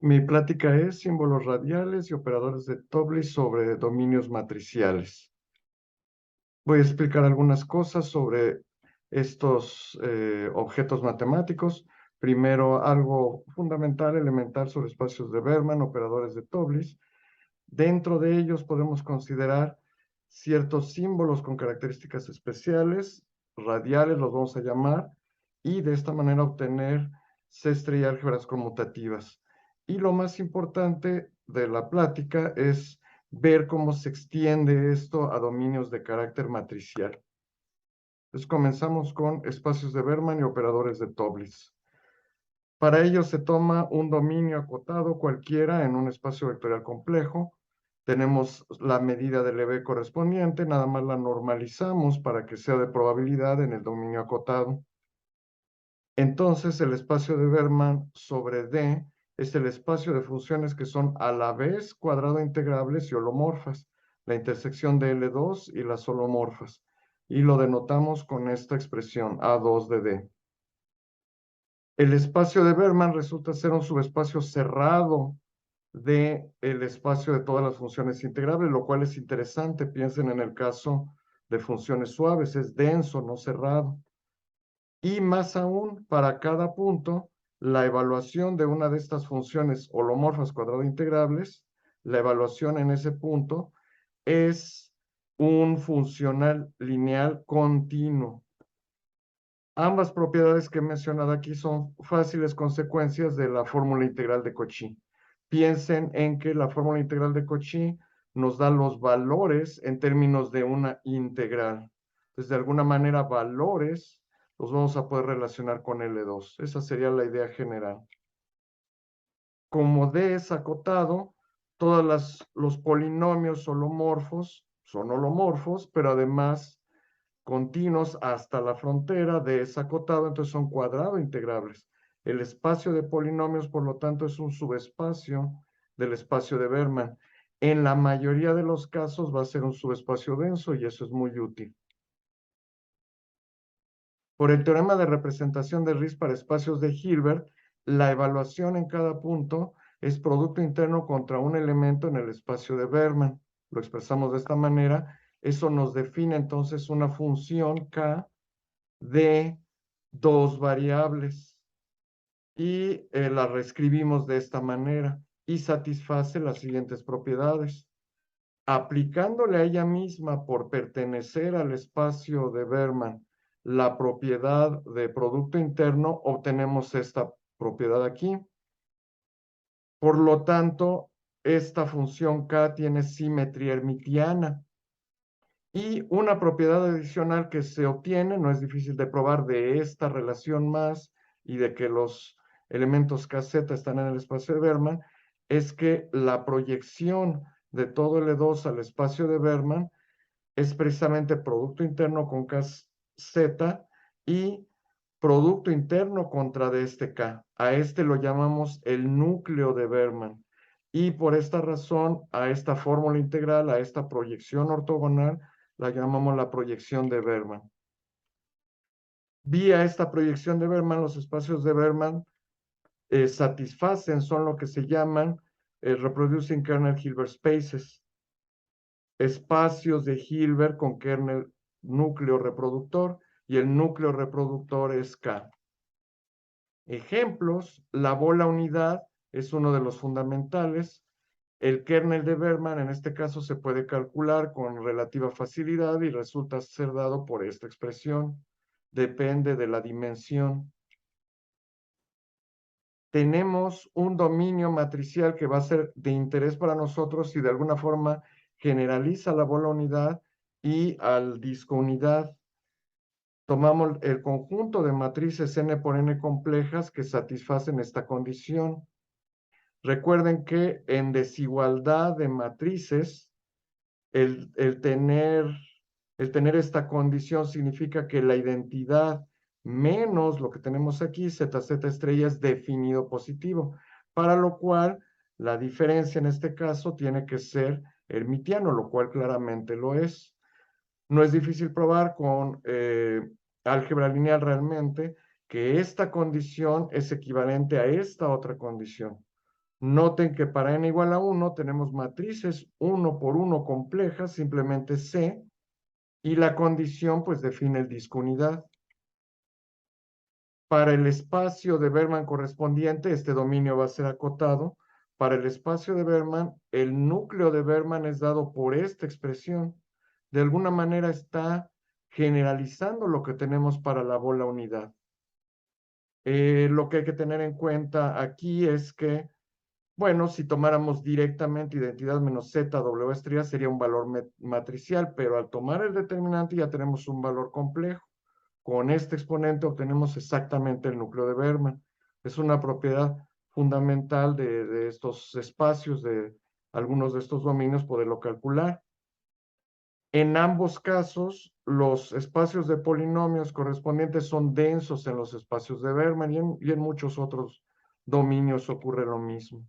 Mi plática es símbolos radiales y operadores de Tobliss sobre dominios matriciales. Voy a explicar algunas cosas sobre estos objetos matemáticos. Primero, algo fundamental, elemental sobre espacios de Berman, operadores de Tobliss. Dentro de ellos podemos considerar ciertos símbolos con características especiales, radiales los vamos a llamar, y de esta manera obtener cestre y álgebras conmutativas. Y lo más importante de la plática es ver cómo se extiende esto a dominios de carácter matricial. Entonces comenzamos con espacios de Berman y operadores de Tobliss. Para ello se toma un dominio acotado cualquiera en un espacio vectorial complejo. Tenemos la medida del EB correspondiente, nada más la normalizamos para que sea de probabilidad en el dominio acotado. Entonces el espacio de Berman sobre D es el espacio de funciones que son a la vez cuadrado integrables y holomorfas, la intersección de L2 y las holomorfas. Y lo denotamos con esta expresión A2 de D. El espacio de Berman resulta ser un subespacio cerrado del espacio de todas las funciones integrables, lo cual es interesante. Piensen en el caso de funciones suaves, es denso, no cerrado. Y más aún, para cada punto, la evaluación de una de estas funciones holomorfas cuadrado integrables, la evaluación en ese punto es un funcional lineal continuo. Ambas propiedades que he mencionado aquí son fáciles consecuencias de la fórmula integral de Cauchy. Piensen en que la fórmula integral de Cauchy nos da los valores en términos de una integral. Entonces, de alguna manera, valores los vamos a poder relacionar con L2. Esa sería la idea general. Como D es acotado, todos los polinomios holomorfos son holomorfos, pero además continuos hasta la frontera de ese acotado, entonces son cuadrado integrables. El espacio de polinomios, por lo tanto, es un subespacio del espacio de Berman. En la mayoría de los casos va a ser un subespacio denso y eso es muy útil. Por el teorema de representación de Riesz para espacios de Hilbert, la evaluación en cada punto es producto interno contra un elemento en el espacio de Berman. Lo expresamos de esta manera. Eso nos define entonces una función K de dos variables y la reescribimos de esta manera y satisface las siguientes propiedades. Aplicándole a ella misma por pertenecer al espacio de Berman la propiedad de producto interno, obtenemos esta propiedad aquí. Por lo tanto, esta función K tiene simetría hermitiana. Y una propiedad adicional que se obtiene, no es difícil de probar, de esta relación más y de que los elementos KZ están en el espacio de Berman, es que la proyección de todo L2 al espacio de Berman es precisamente producto interno con KZ y producto interno contra de este K. A este lo llamamos el núcleo de Berman. Y por esta razón, a esta fórmula integral, a esta proyección ortogonal, la llamamos la proyección de Berman. Vía esta proyección de Berman, los espacios de Berman satisfacen, son lo que se llaman reproducing kernel Hilbert spaces, espacios de Hilbert con kernel núcleo reproductor, y el núcleo reproductor es K. Ejemplos, la bola unidad es uno de los fundamentales. El kernel de Berman, en este caso, se puede calcular con relativa facilidad y resulta ser dado por esta expresión. Depende de la dimensión. Tenemos un dominio matricial que va a ser de interés para nosotros si de alguna forma generaliza la bola unidad y al disco unidad. Tomamos el conjunto de matrices n por n complejas que satisfacen esta condición. Recuerden que en desigualdad de matrices, el tener esta condición significa que la identidad menos lo que tenemos aquí, ZZ estrella, es definido positivo, para lo cual la diferencia en este caso tiene que ser hermitiano, lo cual claramente lo es. No es difícil probar con álgebra lineal realmente que esta condición es equivalente a esta otra condición. Noten que para n igual a 1 tenemos matrices 1 por 1 complejas, simplemente C, y la condición pues define el disco unidad. Para el espacio de Berman correspondiente, este dominio va a ser acotado. Para el espacio de Berman, el núcleo de Berman es dado por esta expresión. De alguna manera está generalizando lo que tenemos para la bola unidad. Lo que hay que tener en cuenta aquí es que, bueno, si tomáramos directamente identidad menos z w estrella sería un valor matricial, pero al tomar el determinante ya tenemos un valor complejo. Con este exponente obtenemos exactamente el núcleo de Berman. Es una propiedad fundamental de estos espacios, de algunos de estos dominios, poderlo calcular. En ambos casos, los espacios de polinomios correspondientes son densos en los espacios de Berman y en muchos otros dominios ocurre lo mismo.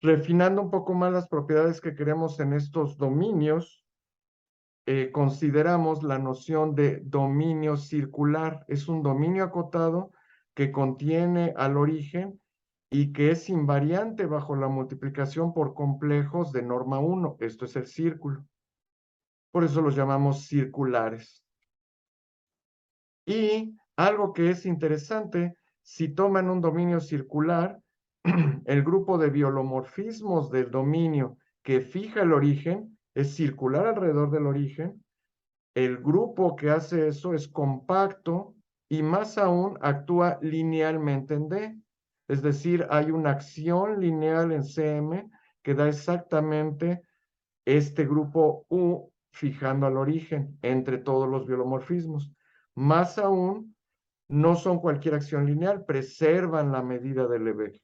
Refinando un poco más las propiedades que queremos en estos dominios, consideramos la noción de dominio circular. Es un dominio acotado que contiene al origen y que es invariante bajo la multiplicación por complejos de norma 1. Esto es el círculo. Por eso los llamamos circulares. Y algo que es interesante, si toman un dominio circular, el grupo de biolomorfismos del dominio que fija el origen es circular alrededor del origen. El grupo que hace eso es compacto y más aún actúa linealmente en D. Es decir, hay una acción lineal en CM que da exactamente este grupo U fijando al origen entre todos los biolomorfismos. Más aún, no son cualquier acción lineal, preservan la medida de Lebesgue.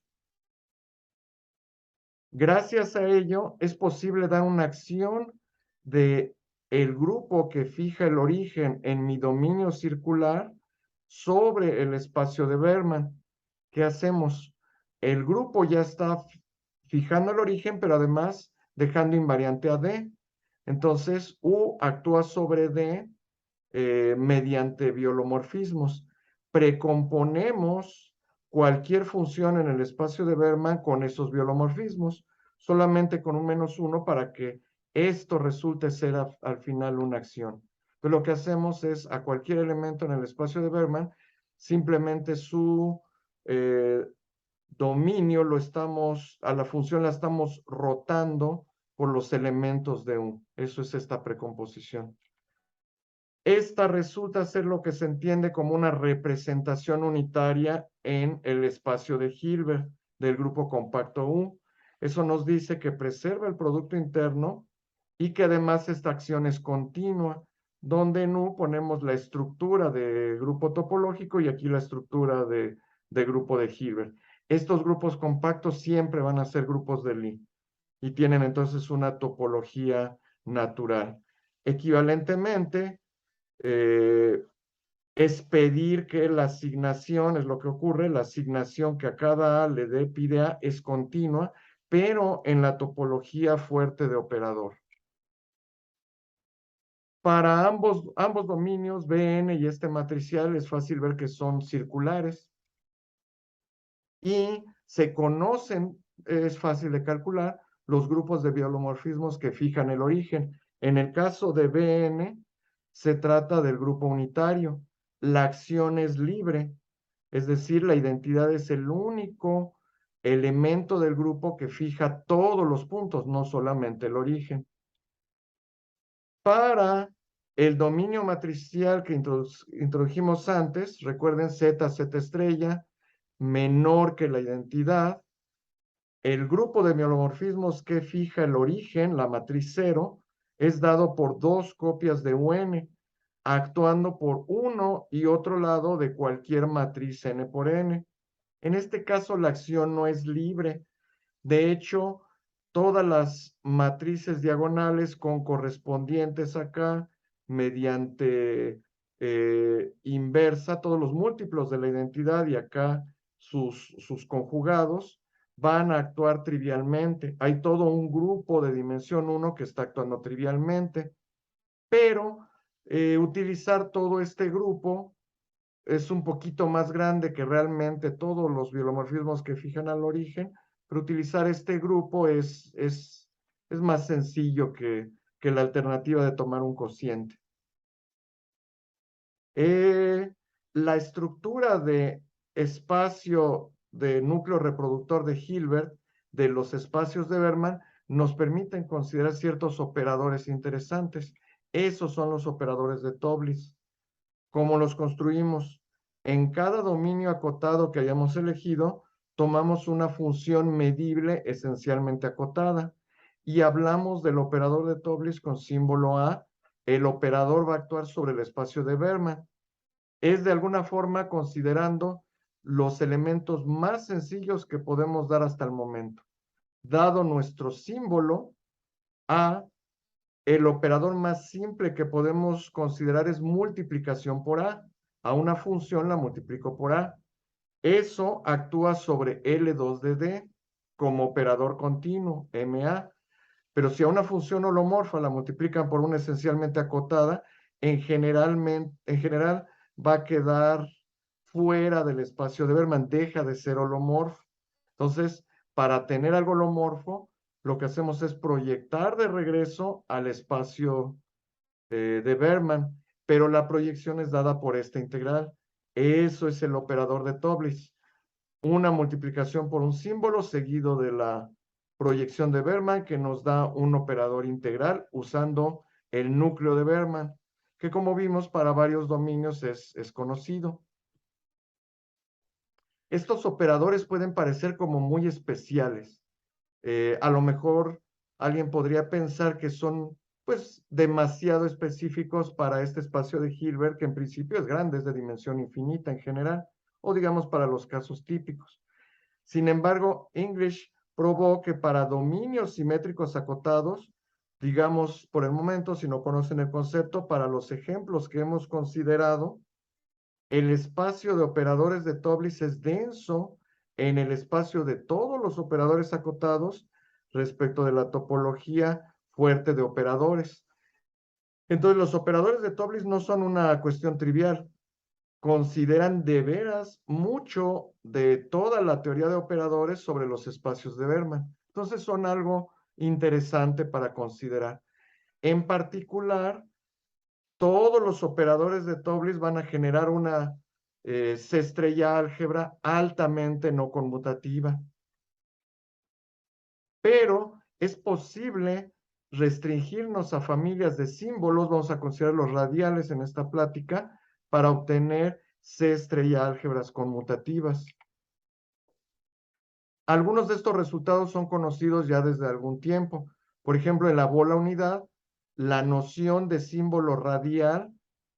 Gracias a ello, es posible dar una acción de el grupo que fija el origen en mi dominio circular sobre el espacio de Berman. ¿Qué hacemos? El grupo ya está fijando el origen, pero además dejando invariante a D. Entonces, U actúa sobre D mediante biolomorfismos. Precomponemos cualquier función en el espacio de Berman con esos biolomorfismos, solamente con un -1 para que esto resulte ser al final una acción. Entonces lo que hacemos es a cualquier elemento en el espacio de Berman, simplemente su dominio a la función la estamos rotando por los elementos de U. Eso es esta precomposición. Esta resulta ser lo que se entiende como una representación unitaria en el espacio de Hilbert del grupo compacto U. Eso nos dice que preserva el producto interno y que además esta acción es continua, donde en U ponemos la estructura de grupo topológico y aquí la estructura de grupo de Hilbert. Estos grupos compactos siempre van a ser grupos de Lie y tienen entonces una topología natural. Equivalentemente, es pedir que la asignación, es lo que ocurre, la asignación que a cada A le dé pide A es continua, pero en la topología fuerte de operador. Para ambos dominios, Bn y este matricial, es fácil ver que son circulares y se conocen, es fácil de calcular, los grupos de biolomorfismos que fijan el origen. En el caso de Bn, se trata del grupo unitario. La acción es libre, es decir, la identidad es el único elemento del grupo que fija todos los puntos, no solamente el origen. Para el dominio matricial que introdujimos antes, recuerden Z estrella, menor que la identidad, el grupo de biolomorfismos que fija el origen, la matriz 0, es dado por dos copias de UN, actuando por uno y otro lado de cualquier matriz n por n. En este caso, la acción no es libre. De hecho, todas las matrices diagonales con correspondientes acá, mediante inversa, todos los múltiplos de la identidad y acá sus conjugados, van a actuar trivialmente. Hay todo un grupo de dimensión 1 que está actuando trivialmente, pero utilizar todo este grupo es un poquito más grande que realmente todos los biolomorfismos que fijan al origen, pero utilizar este grupo es más sencillo que la alternativa de tomar un cociente. La estructura de espacio de núcleo reproductor de Hilbert de los espacios de Berman nos permiten considerar ciertos operadores interesantes. Esos son los operadores de Tobliss. ¿Cómo los construimos? En cada dominio acotado que hayamos elegido, tomamos una función medible esencialmente acotada y hablamos del operador de Tobliss con símbolo A. El operador va a actuar sobre el espacio de Berman. Es de alguna forma considerando los elementos más sencillos que podemos dar hasta el momento. Dado nuestro símbolo A, el operador más simple que podemos considerar es multiplicación por A. A una función la multiplico por A. Eso actúa sobre L2 de D como operador continuo, MA. Pero si a una función holomorfa la multiplican por una esencialmente acotada, en general va a quedar fuera del espacio de Berman, deja de ser holomorfo. Entonces, para tener algo holomorfo, lo que hacemos es proyectar de regreso al espacio de Berman, pero la proyección es dada por esta integral. Eso es el operador de Tobliss. Una multiplicación por un símbolo seguido de la proyección de Berman que nos da un operador integral usando el núcleo de Berman, que como vimos para varios dominios es conocido. Estos operadores pueden parecer como muy especiales. A lo mejor alguien podría pensar que son pues demasiado específicos para este espacio de Hilbert, que en principio es grande, es de dimensión infinita en general, o digamos para los casos típicos. Sin embargo, English probó que para dominios simétricos acotados, digamos por el momento, si no conocen el concepto, para los ejemplos que hemos considerado, el espacio de operadores de Tobliss es denso en el espacio de todos los operadores acotados respecto de la topología fuerte de operadores. Entonces, los operadores de Tobliss no son una cuestión trivial. Consideran de veras mucho de toda la teoría de operadores sobre los espacios de Berman. Entonces, son algo interesante para considerar. En particular, todos los operadores de Tobliss van a generar una C-estrella álgebra altamente no conmutativa. Pero es posible restringirnos a familias de símbolos, vamos a considerar los radiales en esta plática, para obtener C-estrella álgebras conmutativas. Algunos de estos resultados son conocidos ya desde algún tiempo. Por ejemplo, en la bola unidad, la noción de símbolo radial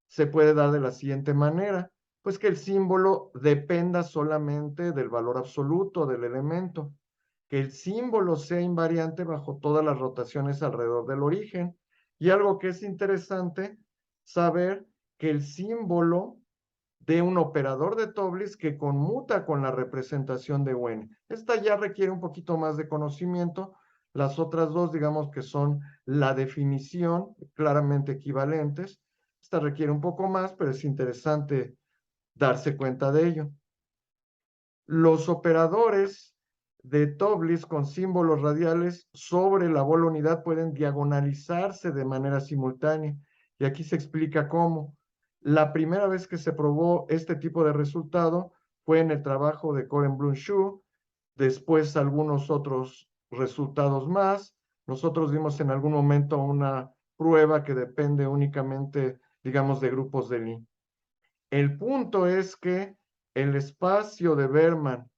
se puede dar de la siguiente manera, pues que el símbolo dependa solamente del valor absoluto del elemento, que el símbolo sea invariante bajo todas las rotaciones alrededor del origen. Y algo que es interesante saber que el símbolo de un operador de Tobliss que conmuta con la representación de UN. Esta ya requiere un poquito más de conocimiento. Las otras dos, digamos que son la definición, claramente equivalentes. Esta requiere un poco más, pero es interesante darse cuenta de ello. Los operadores de Tobliss con símbolos radiales sobre la bola unidad pueden diagonalizarse de manera simultánea. Y aquí se explica cómo. La primera vez que se probó este tipo de resultado fue en el trabajo de Korenblum-Shu, después algunos otros resultados más. Nosotros dimos en algún momento una prueba que depende únicamente, digamos, de grupos de Lie. El punto es que el espacio de Berman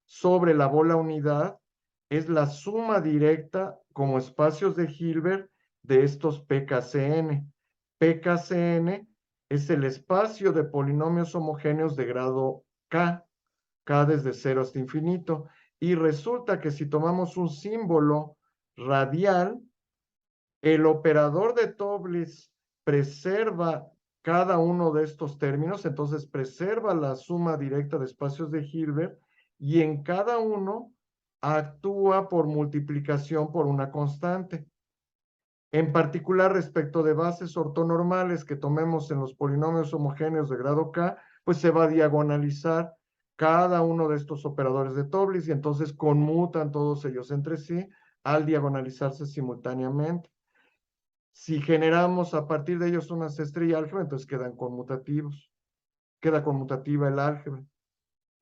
sobre la bola unidad es la suma directa como espacios de Hilbert de estos PKCN. PKCN es el espacio de polinomios homogéneos de grado K, K desde 0 hasta infinito. Y resulta que si tomamos un símbolo radial, el operador de Tobliss preserva cada uno de estos términos, entonces preserva la suma directa de espacios de Hilbert y en cada uno actúa por multiplicación por una constante. En particular, respecto de bases ortonormales que tomemos en los polinomios homogéneos de grado K, pues se va a diagonalizar cada uno de estos operadores de Tobliss y entonces conmutan todos ellos entre sí al diagonalizarse simultáneamente. Si generamos a partir de ellos una cestra y álgebra, entonces quedan conmutativos. Queda conmutativa el álgebra.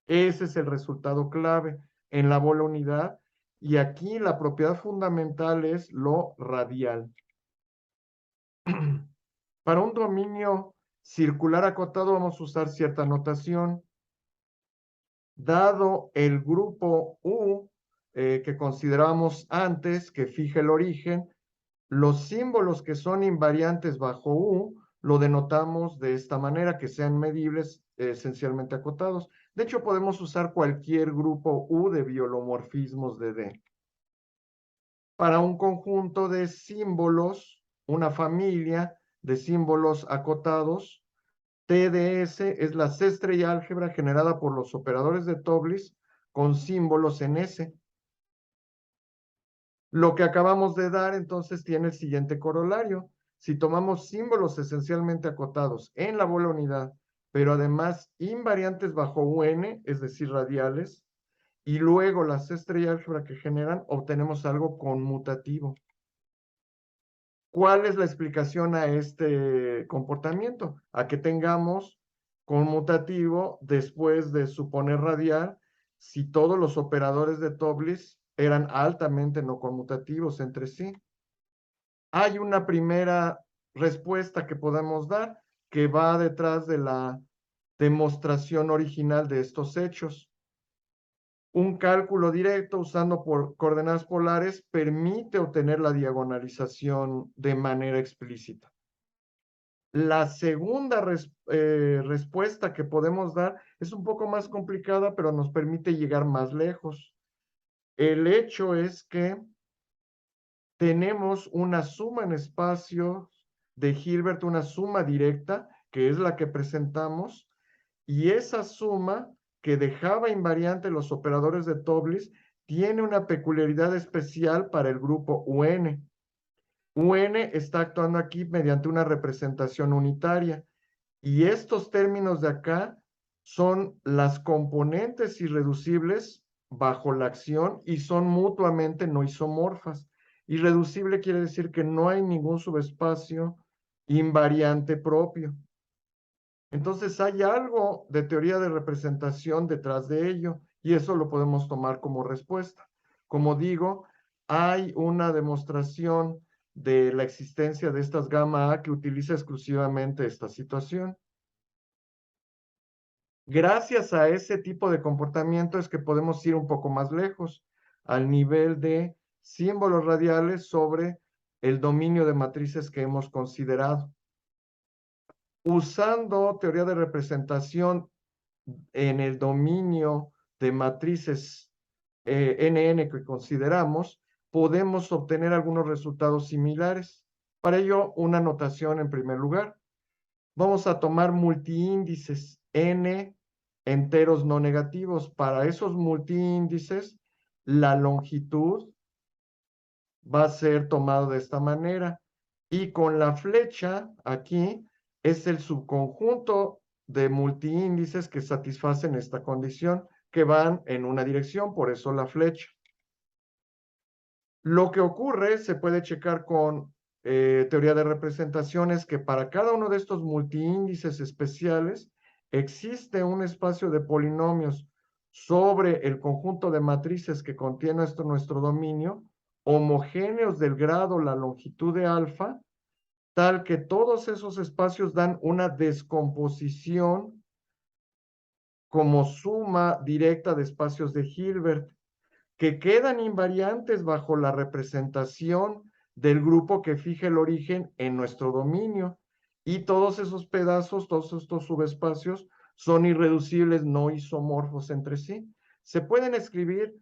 Ese es el resultado clave en la bola unidad. Y aquí la propiedad fundamental es lo radial. Para un dominio circular acotado vamos a usar cierta notación. Dado el grupo U que consideramos antes, que fija el origen, los símbolos que son invariantes bajo U lo denotamos de esta manera, que sean medibles esencialmente acotados. De hecho, podemos usar cualquier grupo U de biolomorfismos de D. Para un conjunto de símbolos, una familia de símbolos acotados, TDS es la cestra y álgebra generada por los operadores de Tobliss con símbolos en S. Lo que acabamos de dar entonces tiene el siguiente corolario. Si tomamos símbolos esencialmente acotados en la bola unidad, pero además invariantes bajo UN, es decir, radiales, y luego la cestra y álgebra que generan, obtenemos algo conmutativo. ¿Cuál es la explicación a este comportamiento? A que tengamos conmutativo después de suponer radial si todos los operadores de Tobliss eran altamente no conmutativos entre sí. Hay una primera respuesta que podemos dar que va detrás de la demostración original de estos hechos. Un cálculo directo usando coordenadas polares permite obtener la diagonalización de manera explícita. La segunda respuesta que podemos dar es un poco más complicada, pero nos permite llegar más lejos. El hecho es que tenemos una suma en espacios de Hilbert, una suma directa, que es la que presentamos, y esa suma que dejaba invariante los operadores de Tobliss tiene una peculiaridad especial para el grupo UN. UN está actuando aquí mediante una representación unitaria, y estos términos de acá son las componentes irreducibles bajo la acción y son mutuamente no isomorfas. Irreducible quiere decir que no hay ningún subespacio invariante propio. Entonces hay algo de teoría de representación detrás de ello y eso lo podemos tomar como respuesta. Como digo, hay una demostración de la existencia de estas gamma A que utiliza exclusivamente esta situación. Gracias a ese tipo de comportamiento es que podemos ir un poco más lejos, al nivel de símbolos radiales sobre el dominio de matrices que hemos considerado. Usando teoría de representación en el dominio de matrices NN que consideramos, podemos obtener algunos resultados similares. Para ello, una notación en primer lugar. Vamos a tomar multiíndices N enteros no negativos. Para esos multiíndices, la longitud va a ser tomada de esta manera. Y con la flecha aquí es el subconjunto de multiíndices que satisfacen esta condición, que van en una dirección, por eso la flecha. Lo que ocurre, se puede checar con teoría de representaciones, que para cada uno de estos multiíndices especiales existe un espacio de polinomios sobre el conjunto de matrices que contiene nuestro dominio, homogéneos del grado, la longitud de alfa, tal que todos esos espacios dan una descomposición como suma directa de espacios de Hilbert, que quedan invariantes bajo la representación del grupo que fija el origen en nuestro dominio. Y todos esos pedazos, todos estos subespacios, son irreducibles, no isomorfos entre sí. Se pueden escribir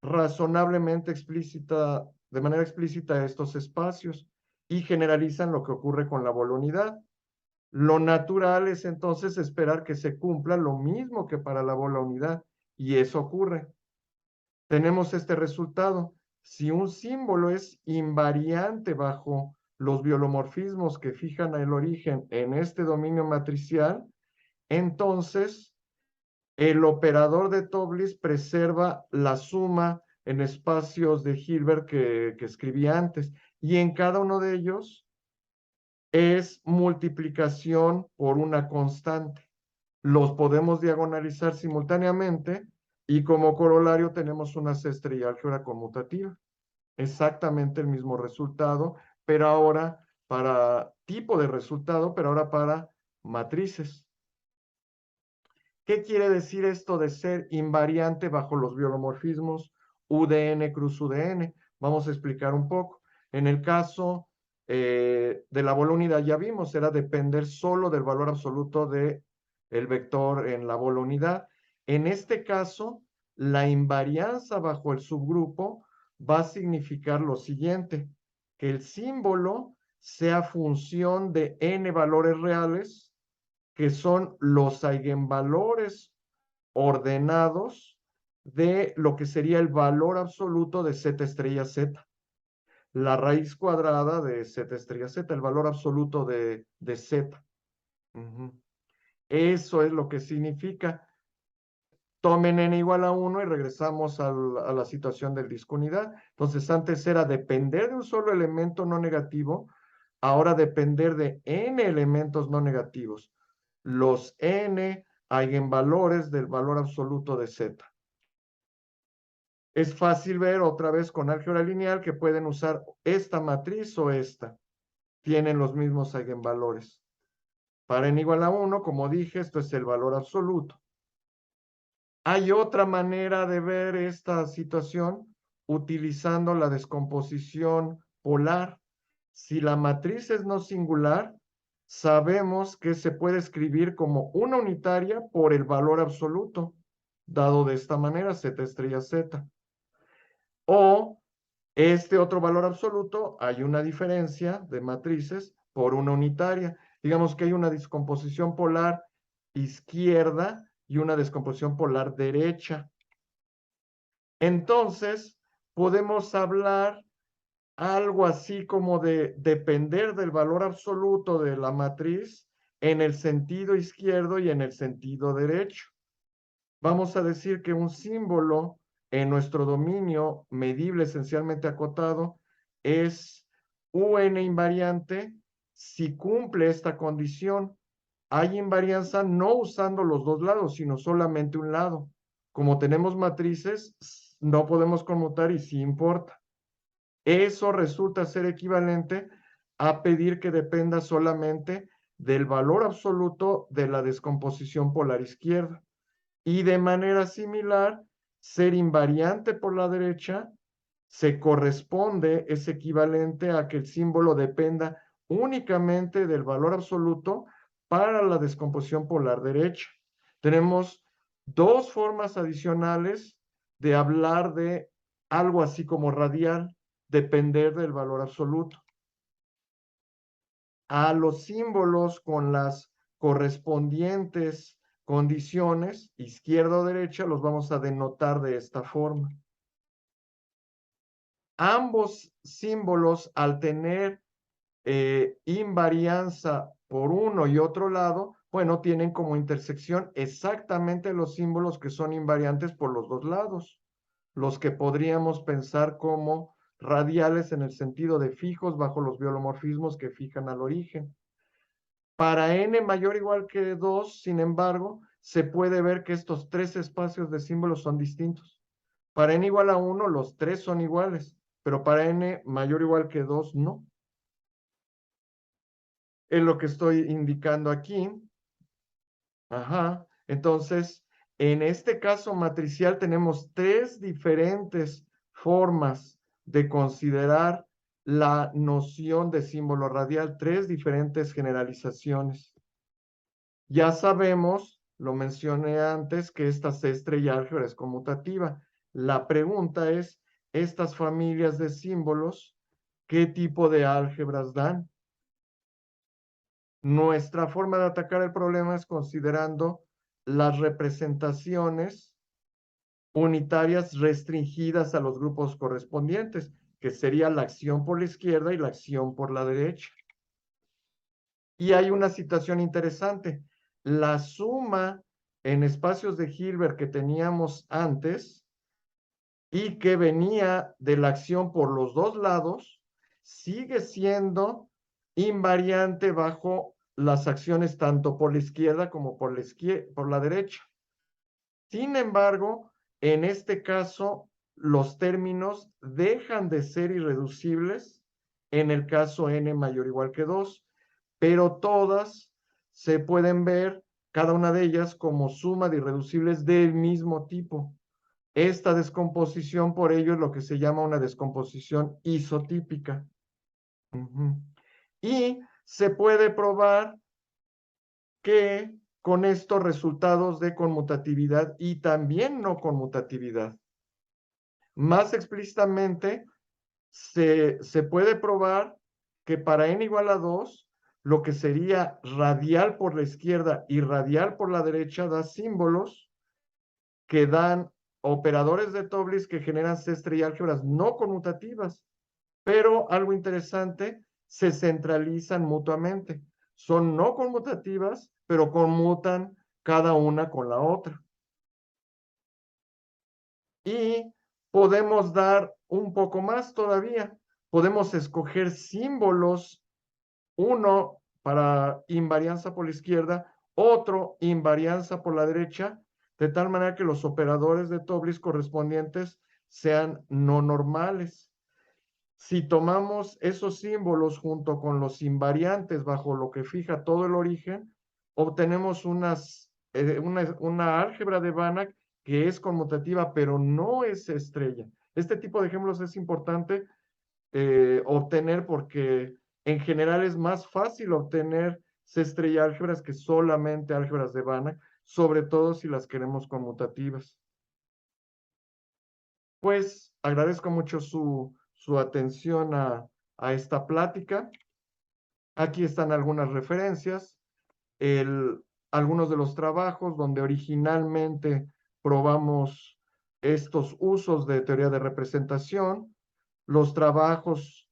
razonablemente explícita, de manera explícita estos espacios y generalizan lo que ocurre con la bola-unidad. Lo natural es entonces esperar que se cumpla lo mismo que para la bola-unidad, y eso ocurre. Tenemos este resultado. Si un símbolo es invariante bajo los biolomorfismos que fijan el origen en este dominio matricial, entonces el operador de Tobliss preserva la suma en espacios de Hilbert que escribí antes, y en cada uno de ellos es multiplicación por una constante. Los podemos diagonalizar simultáneamente y como corolario tenemos una cesta y álgebra conmutativa. Exactamente el mismo resultado, pero ahora para tipo de resultado, pero ahora para matrices. ¿Qué quiere decir esto de ser invariante bajo los biolomorfismos UDN cruz UDN? Vamos a explicar un poco. En el caso de la bola unidad ya vimos, era depender solo del valor absoluto del vector en la bola unidad. En este caso, la invarianza bajo el subgrupo va a significar lo siguiente, que el símbolo sea función de n valores reales, que son los eigenvalores ordenados de lo que sería el valor absoluto de z estrella z. La raíz cuadrada de z estrella z, el valor absoluto de z. Eso es lo que significa. Tomen n igual a 1 y regresamos a la situación del disco unidad. Entonces, antes era depender de un solo elemento no negativo, ahora depender de n elementos no negativos. Los n eigenvalores del valor absoluto de z. Es fácil ver otra vez con álgebra lineal que pueden usar esta matriz o esta. Tienen los mismos eigenvalores. Para n igual a 1, como dije, esto es el valor absoluto. Hay otra manera de ver esta situación utilizando la descomposición polar. Si la matriz es no singular, sabemos que se puede escribir como una unitaria por el valor absoluto, dado de esta manera, z estrella z. O este otro valor absoluto, hay una diferencia de matrices por una unitaria. Digamos que hay una descomposición polar izquierda y una descomposición polar derecha. Entonces, podemos hablar algo así como de depender del valor absoluto de la matriz en el sentido izquierdo y en el sentido derecho. Vamos a decir que un símbolo en nuestro dominio medible esencialmente acotado es UN invariante si cumple esta condición. Hay invarianza no usando los dos lados, sino solamente un lado. Como tenemos matrices, no podemos conmutar y sí importa. Eso resulta ser equivalente a pedir que dependa solamente del valor absoluto de la descomposición polar izquierda. Y de manera similar, ser invariante por la derecha se corresponde, es equivalente a que el símbolo dependa únicamente del valor absoluto para la descomposición polar derecha. Tenemos dos formas adicionales de hablar de algo así como radial, depender del valor absoluto. A los símbolos con las correspondientes condiciones, izquierda o derecha, los vamos a denotar de esta forma. Ambos símbolos, al tener invarianza por uno y otro lado, bueno, tienen como intersección exactamente los símbolos que son invariantes por los dos lados, los que podríamos pensar como radiales en el sentido de fijos bajo los biolomorfismos que fijan al origen. Para n mayor o igual que 2, sin embargo, se puede ver que estos tres espacios de símbolos son distintos. Para n igual a 1, los tres son iguales, pero para n mayor o igual que 2, no. Es lo que estoy indicando aquí. Ajá. Entonces, en este caso matricial tenemos tres diferentes formas de considerar la noción de símbolo radial, tres diferentes generalizaciones. Ya sabemos, lo mencioné antes, que esta C estrella álgebra es conmutativa. La pregunta es, estas familias de símbolos, ¿qué tipo de álgebras dan? Nuestra forma de atacar el problema es considerando las representaciones unitarias restringidas a los grupos correspondientes, que sería la acción por la izquierda y la acción por la derecha. Y hay una situación interesante. la suma en espacios de Hilbert que teníamos antes y que venía de la acción por los dos lados, sigue siendo invariante bajo las acciones tanto por la izquierda como por la derecha. Sin embargo, en este caso, los términos dejan de ser irreducibles en el caso n mayor o igual que 2, pero todas se pueden ver, cada una de ellas, como suma de irreducibles del mismo tipo. Esta descomposición, por ello, es lo que se llama una descomposición isotípica. Y se puede probar que con estos resultados de conmutatividad y también no conmutatividad. Más explícitamente, se puede probar que para n igual a 2, lo que sería radial por la izquierda y radial por la derecha da símbolos que dan operadores de Tobliss que generan cestre y álgebras no conmutativas. Pero algo interesante, se centralizan mutuamente. Son no conmutativas, pero conmutan cada una con la otra. Y podemos dar un poco más todavía. Podemos escoger símbolos, uno para invarianza por la izquierda, otro invarianza por la derecha, de tal manera que los operadores de Tobliss correspondientes sean no normales. Si tomamos esos símbolos junto con los invariantes bajo lo que fija todo el origen, obtenemos una álgebra de Banach que es conmutativa, pero no es estrella. Este tipo de ejemplos es importante obtener porque en general es más fácil obtener estrella álgebras que solamente álgebras de Banach, sobre todo si las queremos conmutativas. Pues agradezco mucho su atención a esta plática. Aquí están algunas referencias, algunos de los trabajos donde originalmente probamos estos usos de teoría de representación, los trabajos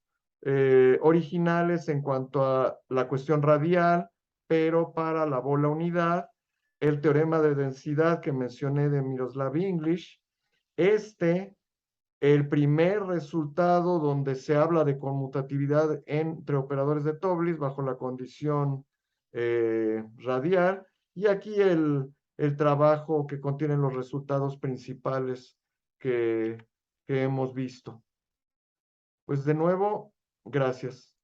originales en cuanto a la cuestión radial, pero para la bola unidad, el teorema de densidad que mencioné de Miroslav English, el primer resultado donde se habla de conmutatividad entre operadores de Tobliss bajo la condición radial, y aquí el trabajo que contiene los resultados principales que hemos visto. Pues de nuevo, gracias.